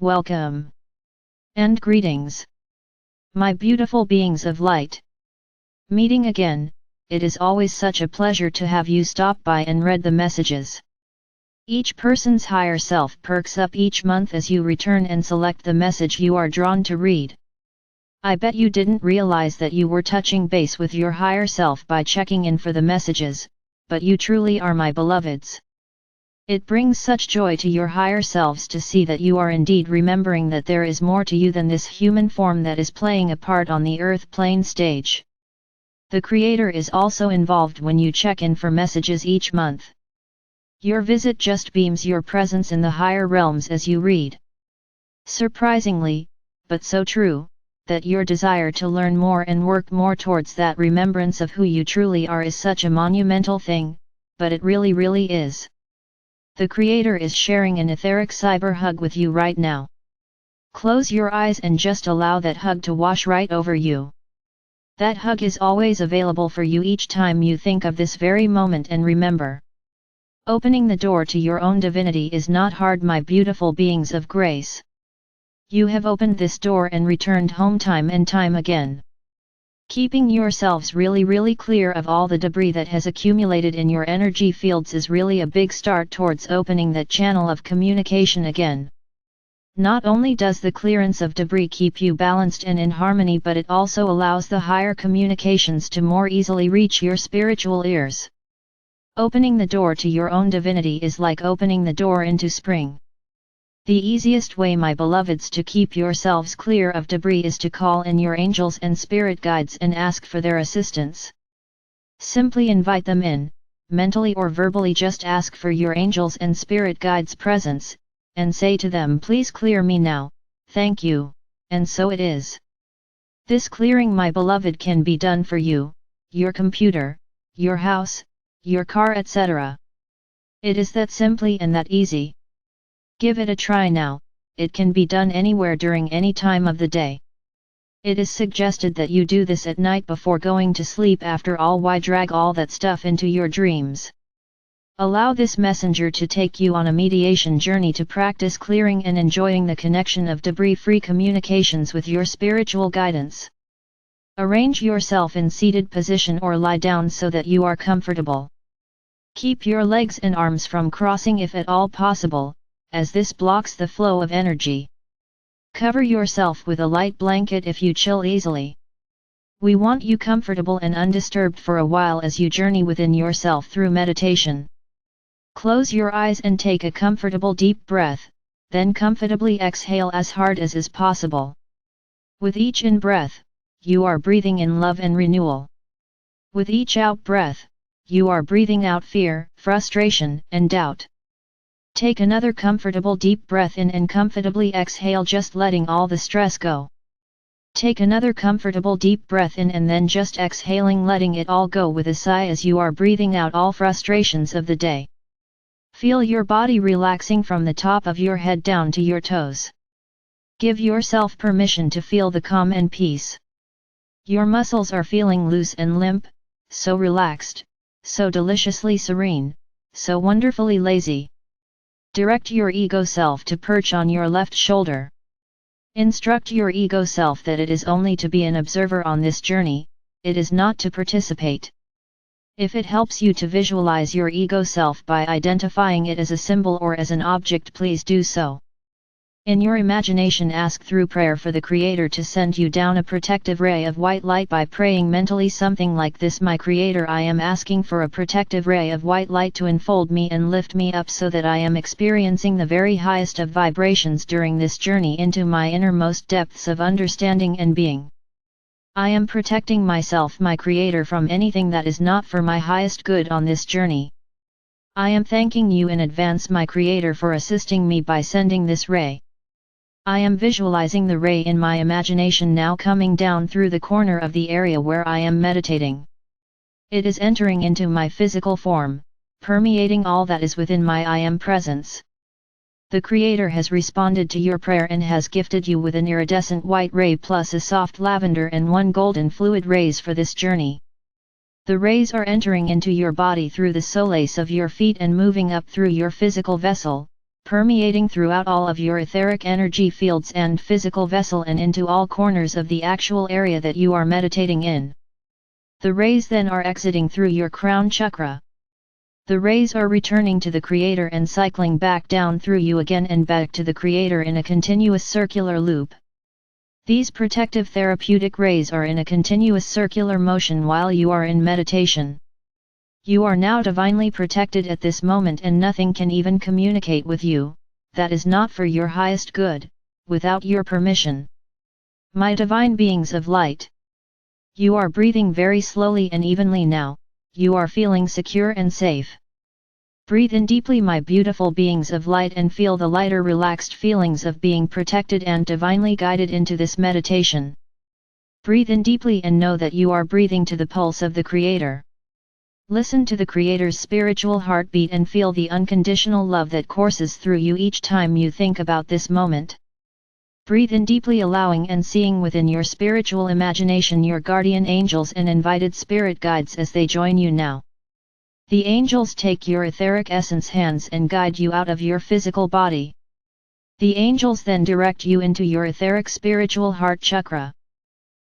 Welcome. And greetings. My beautiful beings of light. Meeting again, it is always such a pleasure to have you stop by and read the messages. Each person's higher self perks up each month as you return and select the message you are drawn to read. I bet you didn't realize that you were touching base with your higher self by checking in for the messages, but you truly are my beloveds. It brings such joy to your higher selves to see that you are indeed remembering that there is more to you than this human form that is playing a part on the earth plane stage. The Creator is also involved when you check in for messages each month. Your visit just beams your presence in the higher realms as you read. Surprisingly, but so true, that your desire to learn more and work more towards that remembrance of who you truly are is such a monumental thing, but it really is. The Creator is sharing an etheric cyber hug with you right now. Close your eyes and just allow that hug to wash right over you. That hug is always available for you each time you think of this very moment and remember. Opening the door to your own divinity is not hard, my beautiful beings of grace. You have opened this door and returned home time and time again. Keeping yourselves really clear of all the debris that has accumulated in your energy fields is really a big start towards opening that channel of communication again. Not only does the clearance of debris keep you balanced and in harmony, but it also allows the higher communications to more easily reach your spiritual ears. Opening the door to your own divinity is like opening the door into spring. The easiest way, my beloveds, to keep yourselves clear of debris is to call in your angels and spirit guides and ask for their assistance. Simply invite them in, mentally or verbally. Just ask for your angels and spirit guides' presence, and say to them, please clear me now, thank you, and so it is. This clearing, my beloved, can be done for you, your computer, your house, your car, etc. It is that simply and that easy. Give it a try now. It can be done anywhere during any time of the day. It is suggested that you do this at night before going to sleep. After all, why drag all that stuff into your dreams? Allow this messenger to take you on a mediation journey to practice clearing and enjoying the connection of debris-free communications with your spiritual guidance. Arrange yourself in seated position or lie down so that you are comfortable. Keep your legs and arms from crossing if at all possible, as this blocks the flow of energy. Cover yourself with a light blanket if you chill easily. We want you comfortable and undisturbed for a while as you journey within yourself through meditation. Close your eyes and take a comfortable deep breath, then comfortably exhale as hard as is possible. With each in-breath, you are breathing in love and renewal. With each out-breath, you are breathing out fear, frustration, and doubt. Take another comfortable deep breath in and comfortably exhale, just letting all the stress go. Take another comfortable deep breath in and then just exhaling, letting it all go with a sigh as you are breathing out all frustrations of the day. Feel your body relaxing from the top of your head down to your toes. Give yourself permission to feel the calm and peace. Your muscles are feeling loose and limp, so relaxed, so deliciously serene, so wonderfully lazy. Direct your ego self to perch on your left shoulder. Instruct your ego self that it is only to be an observer on this journey, it is not to participate. If it helps you to visualize your ego self by identifying it as a symbol or as an object, please do so. In your imagination, ask through prayer for the Creator to send you down a protective ray of white light by praying mentally something like this: My Creator, I am asking for a protective ray of white light to enfold me and lift me up so that I am experiencing the very highest of vibrations during this journey into my innermost depths of understanding and being. I am protecting myself, my Creator, from anything that is not for my highest good on this journey. I am thanking you in advance, my Creator, for assisting me by sending this ray. I am visualizing the ray in my imagination now, coming down through the corner of the area where I am meditating. It is entering into my physical form, permeating all that is within my I am presence. The Creator has responded to your prayer and has gifted you with an iridescent white ray plus a soft lavender and one golden fluid rays for this journey. The rays are entering into your body through the soles of your feet and moving up through your physical vessel, permeating throughout all of your etheric energy fields and physical vessel and into all corners of the actual area that you are meditating in. The rays then are exiting through your crown chakra. The rays are returning to the Creator and cycling back down through you again and back to the Creator in a continuous circular loop. These protective therapeutic rays are in a continuous circular motion while you are in meditation. You are now divinely protected at this moment and nothing can even communicate with you, that is not for your highest good, without your permission. My divine beings of light. You are breathing very slowly and evenly now, you are feeling secure and safe. Breathe in deeply, my beautiful beings of light, and feel the lighter relaxed feelings of being protected and divinely guided into this meditation. Breathe in deeply and know that you are breathing to the pulse of the Creator. Listen to the Creator's spiritual heartbeat and feel the unconditional love that courses through you each time you think about this moment. Breathe in deeply, allowing and seeing within your spiritual imagination your guardian angels and invited spirit guides as they join you now. The angels take your etheric essence hands and guide you out of your physical body. The angels then direct you into your etheric spiritual heart chakra.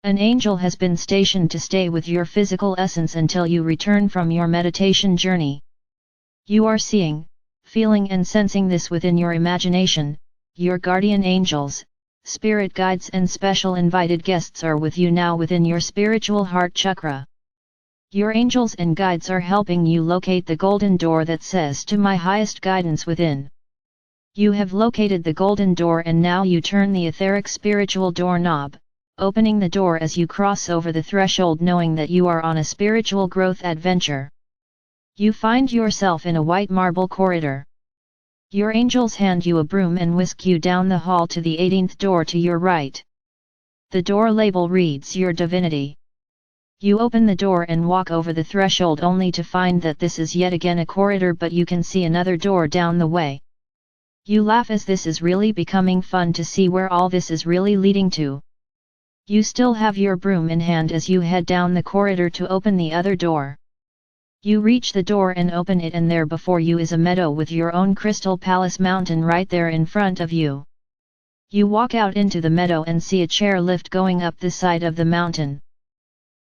An angel has been stationed to stay with your physical essence until you return from your meditation journey. You are seeing, feeling and sensing this within your imagination. Your guardian angels, spirit guides and special invited guests are with you now within your spiritual heart chakra. Your angels and guides are helping you locate the golden door that says "To my highest guidance within." You have located the golden door and now you turn the etheric spiritual doorknob, opening the door as you cross over the threshold, knowing that you are on a spiritual growth adventure. You find yourself in a white marble corridor. Your angels hand you a broom and whisk you down the hall to the 18th door to your right. The door label reads your Divinity. You open the door and walk over the threshold only to find that this is yet again a corridor, but you can see another door down the way. You laugh as this is really becoming fun to see where all this is really leading to. You still have your broom in hand as you head down the corridor to open the other door. You reach the door and open it, and there before you is a meadow with your own crystal palace mountain right there in front of you. You walk out into the meadow and see a chairlift going up the side of the mountain.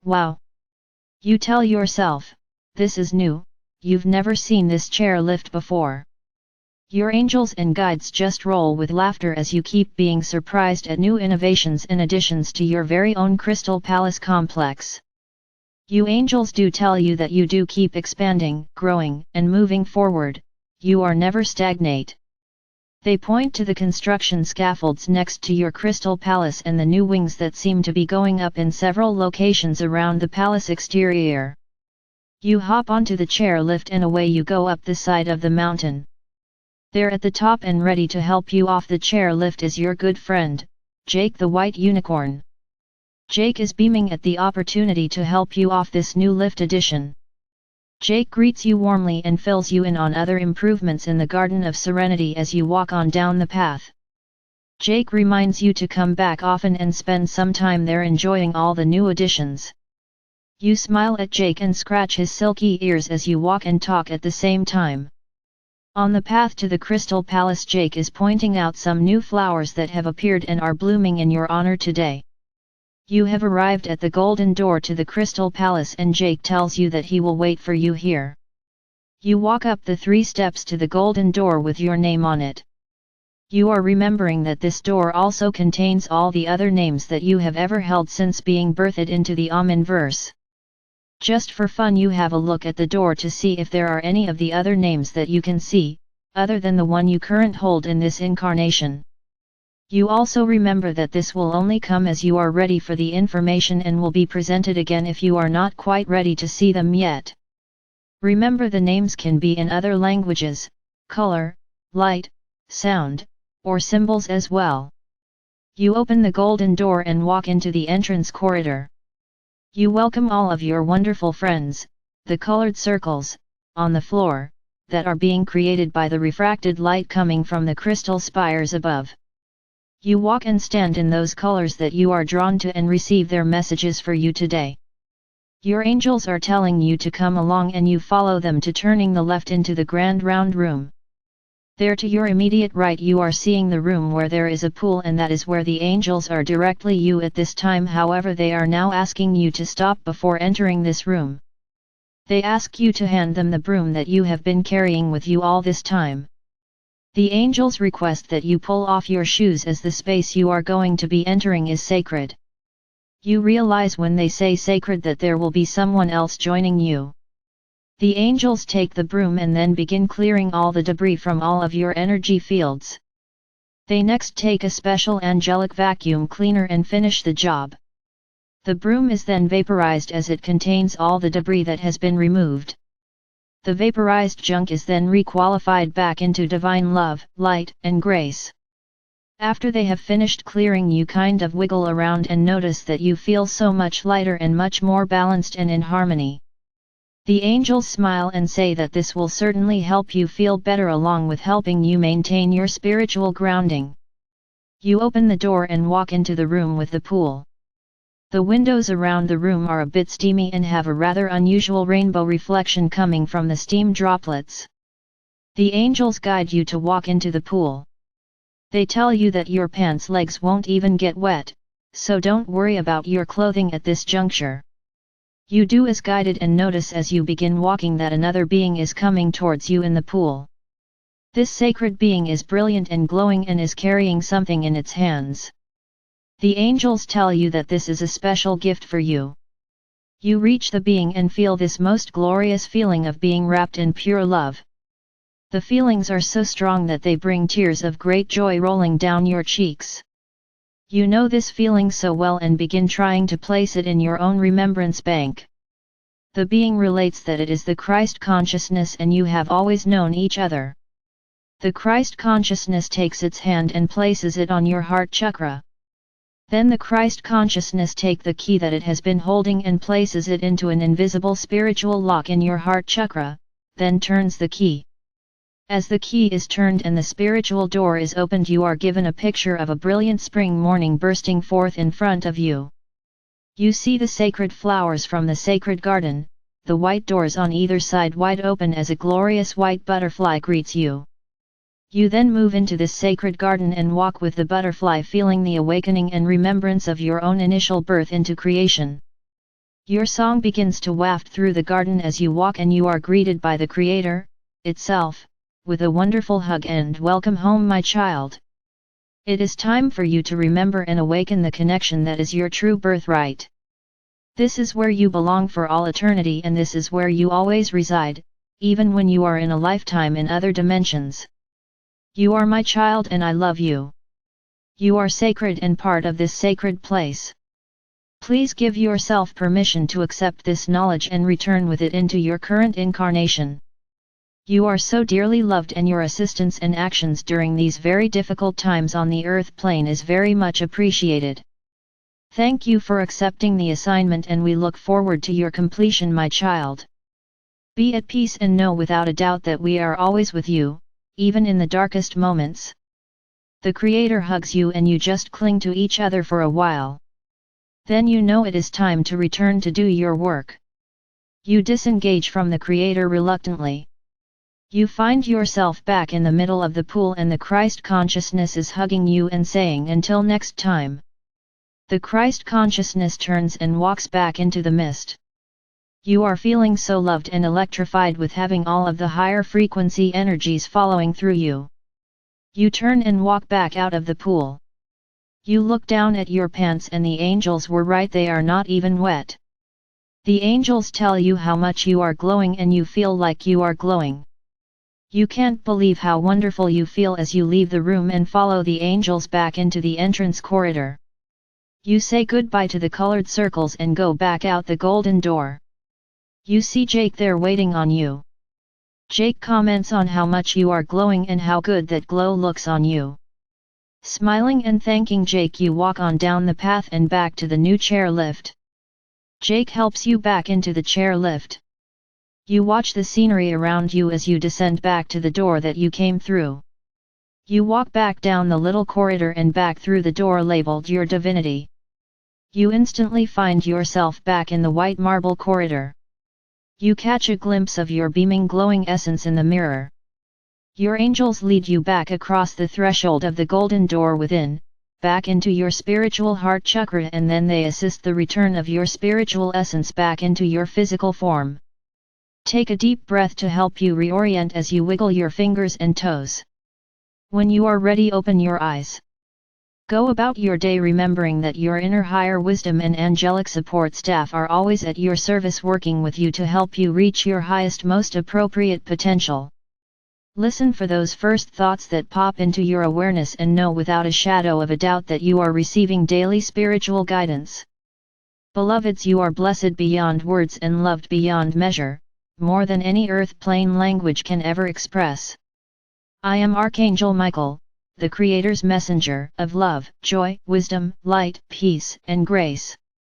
Wow! You tell yourself, this is new, you've never seen this chairlift before. Your angels and guides just roll with laughter as you keep being surprised at new innovations and additions to your very own Crystal Palace complex. You angels do tell you that you do keep expanding, growing, and moving forward, you are never stagnate. They point to the construction scaffolds next to your Crystal Palace and the new wings that seem to be going up in several locations around the palace exterior. You hop onto the chairlift and away you go up the side of the mountain. There at the top and ready to help you off the chairlift is your good friend, Jake the White Unicorn. Jake is beaming at the opportunity to help you off this new lift addition. Jake greets you warmly and fills you in on other improvements in the Garden of Serenity as you walk on down the path. Jake reminds you to come back often and spend some time there enjoying all the new additions. You smile at Jake and scratch his silky ears as you walk and talk at the same time. On the path to the Crystal Palace, Jake is pointing out some new flowers that have appeared and are blooming in your honor today. You have arrived at the golden door to the Crystal Palace and Jake tells you that he will wait for you here. You walk up the 3 steps to the golden door with your name on it. You are remembering that this door also contains all the other names that you have ever held since being birthed into the Amen-verse. Just for fun you have a look at the door to see if there are any of the other names that you can see, other than the one you currently hold in this incarnation. You also remember that this will only come as you are ready for the information and will be presented again if you are not quite ready to see them yet. Remember the names can be in other languages, color, light, sound, or symbols as well. You open the golden door and walk into the entrance corridor. You welcome all of your wonderful friends, the colored circles, on the floor, that are being created by the refracted light coming from the crystal spires above. You walk and stand in those colors that you are drawn to and receive their messages for you today. Your angels are telling you to come along and you follow them to turning the left into the grand round room. There to your immediate right you are seeing the room where there is a pool, and that is where the angels are directly you at this time. However, they are now asking you to stop before entering this room. They ask you to hand them the broom that you have been carrying with you all this time. The angels request that you pull off your shoes, as the space you are going to be entering is sacred. You realize when they say sacred that there will be someone else joining you. The angels take the broom and then begin clearing all the debris from all of your energy fields. They next take a special angelic vacuum cleaner and finish the job. The broom is then vaporized, as it contains all the debris that has been removed. The vaporized junk is then requalified back into divine love, light, and grace. After they have finished clearing, you kind of wiggle around and notice that you feel so much lighter and much more balanced and in harmony. The angels smile and say that this will certainly help you feel better, along with helping you maintain your spiritual grounding. You open the door and walk into the room with the pool. The windows around the room are a bit steamy and have a rather unusual rainbow reflection coming from the steam droplets. The angels guide you to walk into the pool. They tell you that your pants legs won't even get wet, so don't worry about your clothing at this juncture. You do as guided and notice as you begin walking that another being is coming towards you in the pool. This sacred being is brilliant and glowing and is carrying something in its hands. The angels tell you that this is a special gift for you. You reach the being and feel this most glorious feeling of being wrapped in pure love. The feelings are so strong that they bring tears of great joy rolling down your cheeks. You know this feeling so well and begin trying to place it in your own remembrance bank. The being relates that it is the Christ consciousness and you have always known each other. The Christ consciousness takes its hand and places it on your heart chakra. Then the Christ consciousness takes the key that it has been holding and places it into an invisible spiritual lock in your heart chakra, then turns the key. As the key is turned and the spiritual door is opened, you are given a picture of a brilliant spring morning bursting forth in front of you. You see the sacred flowers from the sacred garden, the white doors on either side wide open as a glorious white butterfly greets you. You then move into this sacred garden and walk with the butterfly, feeling the awakening and remembrance of your own initial birth into creation. Your song begins to waft through the garden as you walk, and you are greeted by the Creator, itself, with a wonderful hug and "Welcome home, my child." It is time for you to remember and awaken the connection that is your true birthright. This is where you belong for all eternity, and this is where you always reside, even when you are in a lifetime in other dimensions. You are my child and I love you. You are sacred and part of this sacred place. Please give yourself permission to accept this knowledge and return with it into your current incarnation. You are so dearly loved, and your assistance and actions during these very difficult times on the earth plane is very much appreciated. Thank you for accepting the assignment, and we look forward to your completion, my child. Be at peace and know without a doubt that we are always with you, even in the darkest moments. The Creator hugs you and you just cling to each other for a while. Then you know it is time to return to do your work. You disengage from the Creator reluctantly. You find yourself back in the middle of the pool, and the Christ consciousness is hugging you and saying, "Until next time." The Christ consciousness turns and walks back into the mist. You are feeling so loved and electrified with having all of the higher frequency energies following through you. You turn and walk back out of the pool. You look down at your pants and the angels were right, they are not even wet. The angels tell you how much you are glowing and you feel like you are glowing. You can't believe how wonderful you feel as you leave the room and follow the angels back into the entrance corridor. You say goodbye to the colored circles and go back out the golden door. You see Jake there waiting on you. Jake comments on how much you are glowing and how good that glow looks on you. Smiling and thanking Jake, you walk on down the path and back to the new chair lift. Jake helps you back into the chair lift. You watch the scenery around you as you descend back to the door that you came through. You walk back down the little corridor and back through the door labeled your Divinity. You instantly find yourself back in the white marble corridor. You catch a glimpse of your beaming glowing essence in the mirror. Your angels lead you back across the threshold of the golden door within, back into your spiritual heart chakra, and then they assist the return of your spiritual essence back into your physical form. Take a deep breath to help you reorient as you wiggle your fingers and toes. When you are ready, open your eyes. Go about your day remembering that your inner higher wisdom and angelic support staff are always at your service, working with you to help you reach your highest, most appropriate potential. Listen for those first thoughts that pop into your awareness and know without a shadow of a doubt that you are receiving daily spiritual guidance. Beloveds, you are blessed beyond words and loved beyond measure, more than any earth plane language can ever express. I am Archangel Michael, the Creator's messenger of love, joy, wisdom, light, peace, and grace.